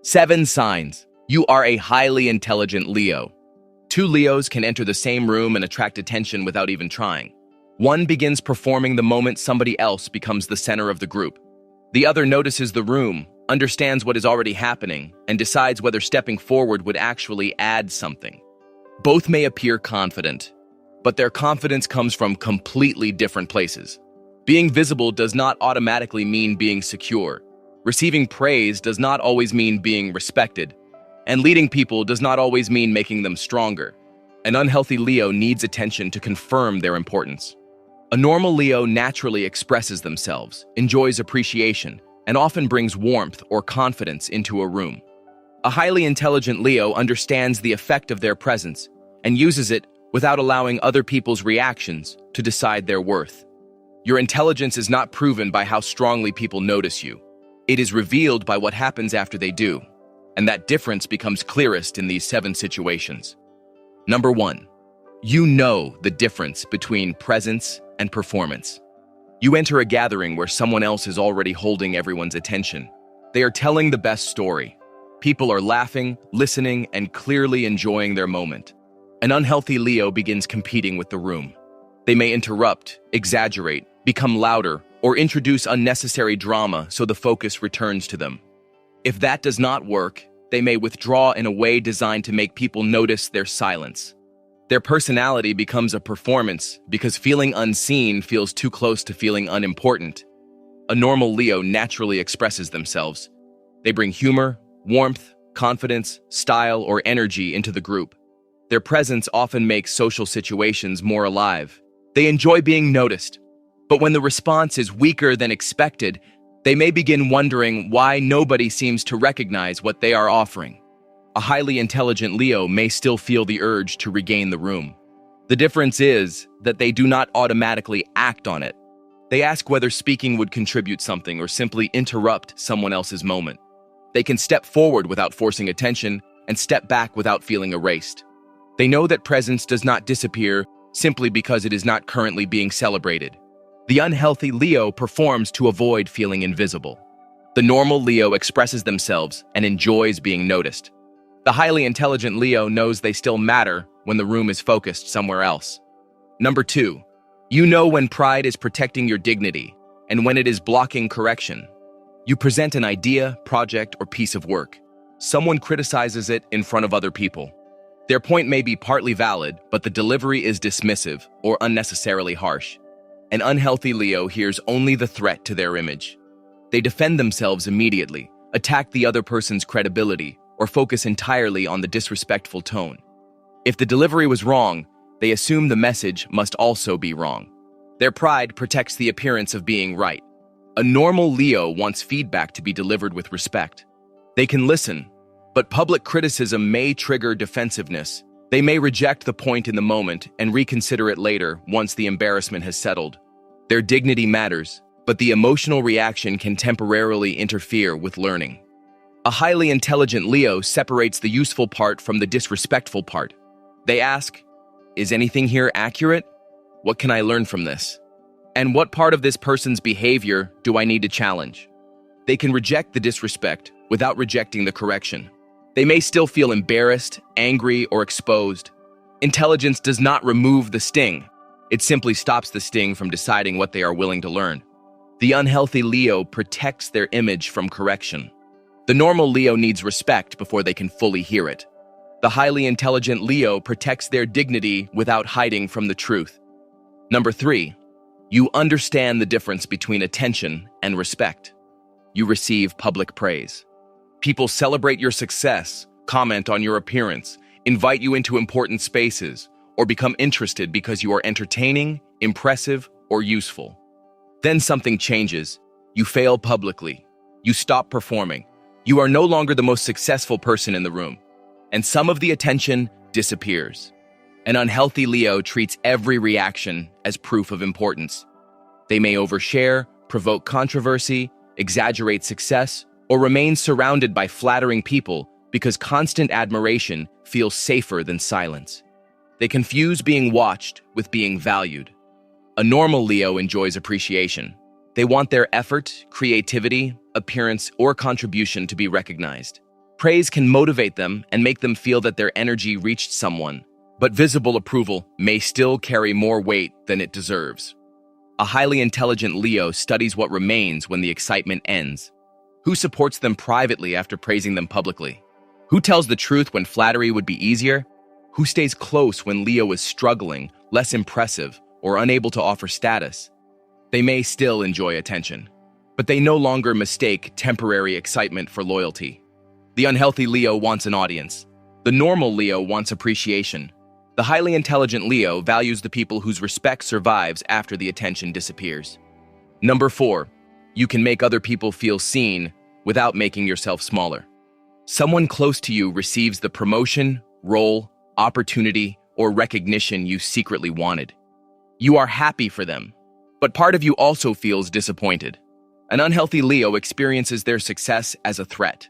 7 signs. You are a highly intelligent Leo. 2 Leos can enter the same room and attract attention without even trying. One begins performing the moment somebody else becomes the center of the group. The other notices the room, understands what is already happening, and decides whether stepping forward would actually add something. Both may appear confident, but their confidence comes from completely different places. Being visible does not automatically mean being secure. Receiving praise does not always mean being respected. And leading people does not always mean making them stronger. An unhealthy Leo needs attention to confirm their importance. A normal Leo naturally expresses themselves, enjoys appreciation, and often brings warmth or confidence into a room. A highly intelligent Leo understands the effect of their presence and uses it without allowing other people's reactions to decide their worth. Your intelligence is not proven by how strongly people notice you. It is revealed by what happens after they do, and that difference becomes clearest in these 7 situations. Number 1. You know the difference between presence and performance. You enter a gathering where someone else is already holding everyone's attention. They are telling the best story. People are laughing, listening, and clearly enjoying their moment. An unhealthy Leo begins competing with the room. They may interrupt, exaggerate, become louder, or introduce unnecessary drama so the focus returns to them. If that does not work, they may withdraw in a way designed to make people notice their silence. Their personality becomes a performance because feeling unseen feels too close to feeling unimportant. A normal Leo naturally expresses themselves. They bring humor, warmth, confidence, style, or energy into the group. Their presence often makes social situations more alive. They enjoy being noticed. But when the response is weaker than expected, they may begin wondering why nobody seems to recognize what they are offering. A highly intelligent Leo may still feel the urge to regain the room. The difference is that they do not automatically act on it. They ask whether speaking would contribute something or simply interrupt someone else's moment. They can step forward without forcing attention and step back without feeling erased. They know that presence does not disappear simply because it is not currently being celebrated. The unhealthy Leo performs to avoid feeling invisible. The normal Leo expresses themselves and enjoys being noticed. The highly intelligent Leo knows they still matter when the room is focused somewhere else. Number 2, you know when pride is protecting your dignity and when it is blocking correction. You present an idea, project, or piece of work. Someone criticizes it in front of other people. Their point may be partly valid, but the delivery is dismissive or unnecessarily harsh. An unhealthy Leo hears only the threat to their image. They defend themselves immediately, attack the other person's credibility, or focus entirely on the disrespectful tone. If the delivery was wrong, they assume the message must also be wrong. Their pride protects the appearance of being right. A normal Leo wants feedback to be delivered with respect. They can listen, but public criticism may trigger defensiveness. They may reject the point in the moment and reconsider it later once the embarrassment has settled. Their dignity matters, but the emotional reaction can temporarily interfere with learning. A highly intelligent Leo separates the useful part from the disrespectful part. They ask, is anything here accurate? What can I learn from this? And what part of this person's behavior do I need to challenge? They can reject the disrespect without rejecting the correction. They may still feel embarrassed, angry, or exposed. Intelligence does not remove the sting. It simply stops the sting from deciding what they are willing to learn. The unhealthy Leo protects their image from correction. The normal Leo needs respect before they can fully hear it. The highly intelligent Leo protects their dignity without hiding from the truth. Number 3, you understand the difference between attention and respect. You receive public praise. People celebrate your success, comment on your appearance, invite you into important spaces, or become interested because you are entertaining, impressive, or useful. Then something changes. You fail publicly. You stop performing. You are no longer the most successful person in the room, and some of the attention disappears. An unhealthy Leo treats every reaction as proof of importance. They may overshare, provoke controversy, exaggerate success, or remain surrounded by flattering people because constant admiration feels safer than silence. They confuse being watched with being valued. A normal Leo enjoys appreciation. They want their effort, creativity, appearance, or contribution to be recognized. Praise can motivate them and make them feel that their energy reached someone, but visible approval may still carry more weight than it deserves. A highly intelligent Leo studies what remains when the excitement ends. Who supports them privately after praising them publicly? Who tells the truth when flattery would be easier? Who stays close when Leo is struggling, less impressive, or unable to offer status? They may still enjoy attention, but they no longer mistake temporary excitement for loyalty. The unhealthy Leo wants an audience. The normal Leo wants appreciation. The highly intelligent Leo values the people whose respect survives after the attention disappears. Number 4, you can make other people feel seen without making yourself smaller. Someone close to you receives the promotion, role, opportunity, or recognition you secretly wanted. You are happy for them, but part of you also feels disappointed. An unhealthy Leo experiences their success as a threat.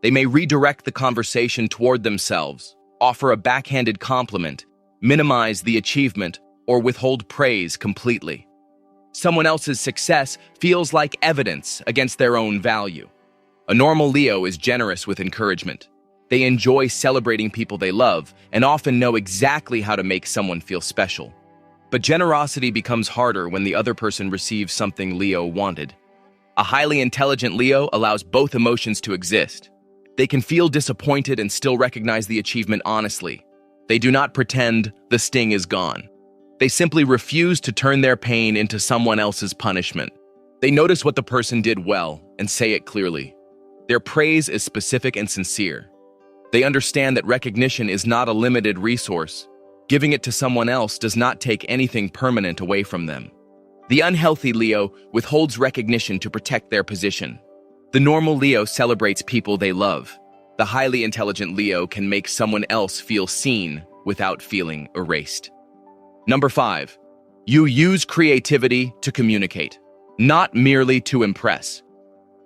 They may redirect the conversation toward themselves, offer a backhanded compliment, minimize the achievement, or withhold praise completely. Someone else's success feels like evidence against their own value. A normal Leo is generous with encouragement. They enjoy celebrating people they love and often know exactly how to make someone feel special. But generosity becomes harder when the other person receives something Leo wanted. A highly intelligent Leo allows both emotions to exist. They can feel disappointed and still recognize the achievement honestly. They do not pretend the sting is gone. They simply refuse to turn their pain into someone else's punishment. They notice what the person did well and say it clearly. Their praise is specific and sincere. They understand that recognition is not a limited resource. Giving it to someone else does not take anything permanent away from them. The unhealthy Leo withholds recognition to protect their position. The normal Leo celebrates people they love. The highly intelligent Leo can make someone else feel seen without feeling erased. Number 5, you use creativity to communicate, not merely to impress.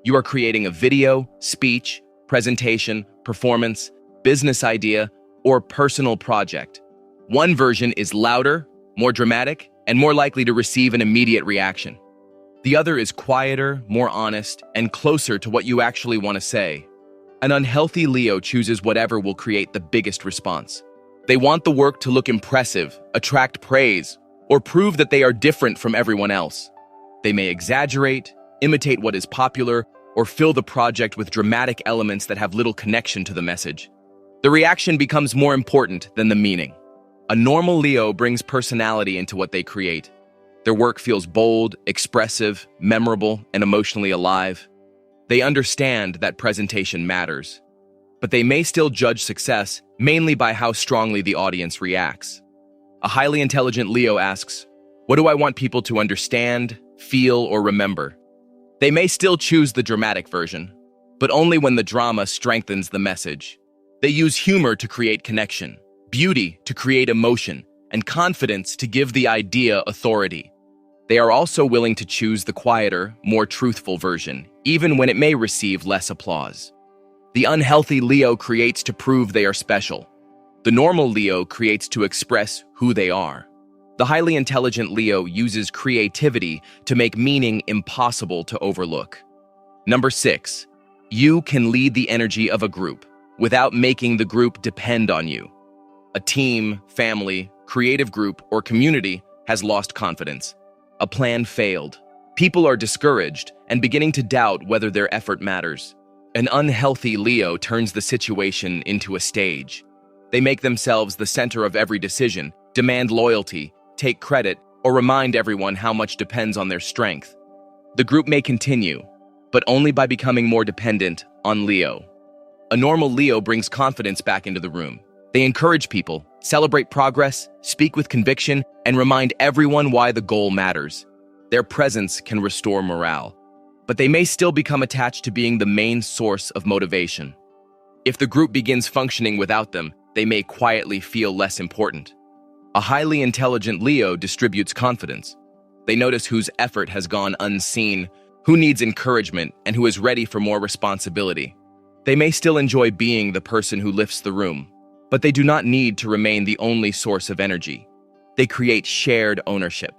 You are creating a video, speech, presentation, performance, business idea, or personal project. One version is louder, more dramatic, and more likely to receive an immediate reaction. The other is quieter, more honest, and closer to what you actually want to say. An unhealthy Leo chooses whatever will create the biggest response. They want the work to look impressive, attract praise, or prove that they are different from everyone else. They may exaggerate, imitate what is popular, or fill the project with dramatic elements that have little connection to the message. The reaction becomes more important than the meaning. A normal Leo brings personality into what they create. Their work feels bold, expressive, memorable, and emotionally alive. They understand that presentation matters, but they may still judge success mainly by how strongly the audience reacts. A highly intelligent Leo asks, "What do I want people to understand, feel, or remember?" They may still choose the dramatic version, but only when the drama strengthens the message. They use humor to create connection, beauty to create emotion, and confidence to give the idea authority. They are also willing to choose the quieter, more truthful version, even when it may receive less applause. The unhealthy Leo creates to prove they are special. The normal Leo creates to express who they are. The highly intelligent Leo uses creativity to make meaning impossible to overlook. Number 6, you can lead the energy of a group without making the group depend on you. A team, family, creative group, or community has lost confidence. A plan failed. People are discouraged and beginning to doubt whether their effort matters. An unhealthy Leo turns the situation into a stage. They make themselves the center of every decision, demand loyalty, take credit, or remind everyone how much depends on their strength. The group may continue, but only by becoming more dependent on Leo. A normal Leo brings confidence back into the room. They encourage people, celebrate progress, speak with conviction, and remind everyone why the goal matters. Their presence can restore morale, but they may still become attached to being the main source of motivation. If the group begins functioning without them, they may quietly feel less important. A highly intelligent Leo distributes confidence. They notice whose effort has gone unseen, who needs encouragement, and who is ready for more responsibility. They may still enjoy being the person who lifts the room, but they do not need to remain the only source of energy. They create shared ownership.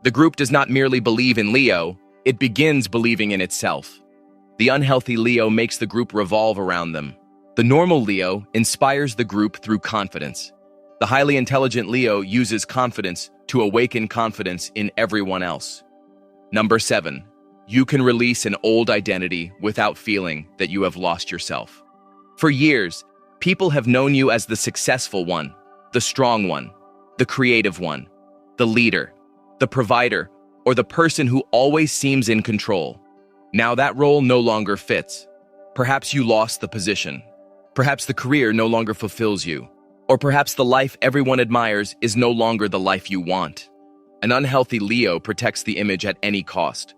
The group does not merely believe in Leo, it begins believing in itself. The unhealthy Leo makes the group revolve around them. The The normal Leo inspires the group through confidence. The highly intelligent Leo uses confidence to awaken confidence in everyone else. Number 7. You can release an old identity without feeling that you have lost yourself. For years, people have known you as the successful one, the strong one, the creative one, the leader, the provider, or the person who always seems in control. Now that role no longer fits. Perhaps you lost the position. Perhaps the career no longer fulfills you. Or perhaps the life everyone admires is no longer the life you want. An unhealthy Leo protects the image at any cost.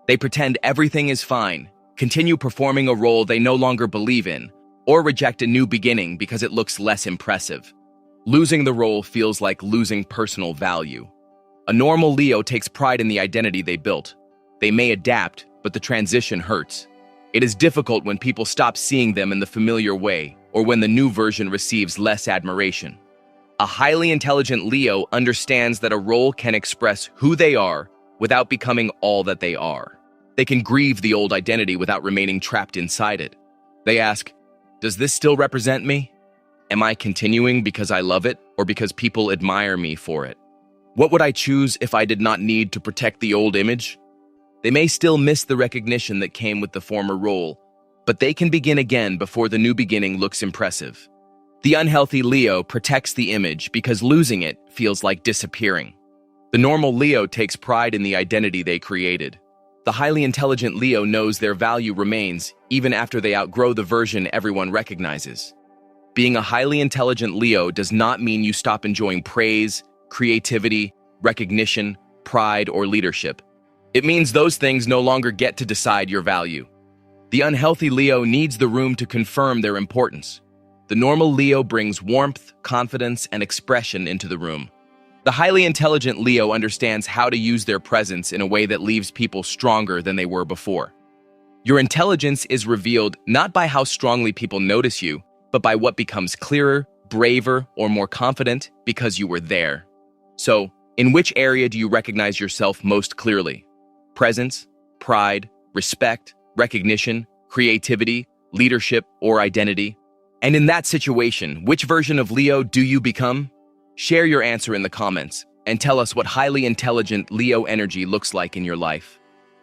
They pretend everything is fine, continue performing a role they no longer believe in, or reject a new beginning because it looks less impressive. Losing the role feels like losing personal value. A normal Leo takes pride in the identity they built. They may adapt, but the transition hurts. It is difficult when people stop seeing them in the familiar way, or when the new version receives less admiration. A highly intelligent Leo understands that a role can express who they are without becoming all that they are. They can grieve the old identity without remaining trapped inside it. They ask, does this still represent me? Am I continuing because I love it or because people admire me for it? What would I choose if I did not need to protect the old image? They may still miss the recognition that came with the former role, but they can begin again before the new beginning looks impressive. The unhealthy Leo protects the image because losing it feels like disappearing. The normal Leo takes pride in the identity they created. The highly intelligent Leo knows their value remains even after they outgrow the version everyone recognizes. Being a highly intelligent Leo does not mean you stop enjoying praise, creativity, recognition, pride, or leadership. It means those things no longer get to decide your value. The unhealthy Leo needs the room to confirm their importance. The normal Leo brings warmth, confidence, and expression into the room. The highly intelligent Leo understands how to use their presence in a way that leaves people stronger than they were before. Your intelligence is revealed not by how strongly people notice you, but by what becomes clearer, braver, or more confident because you were there. So, in which area do you recognize yourself most clearly? Presence, pride, respect, recognition, creativity, leadership, or identity? And in that situation, which version of Leo do you become? Share your answer in the comments and tell us what highly intelligent Leo energy looks like in your life.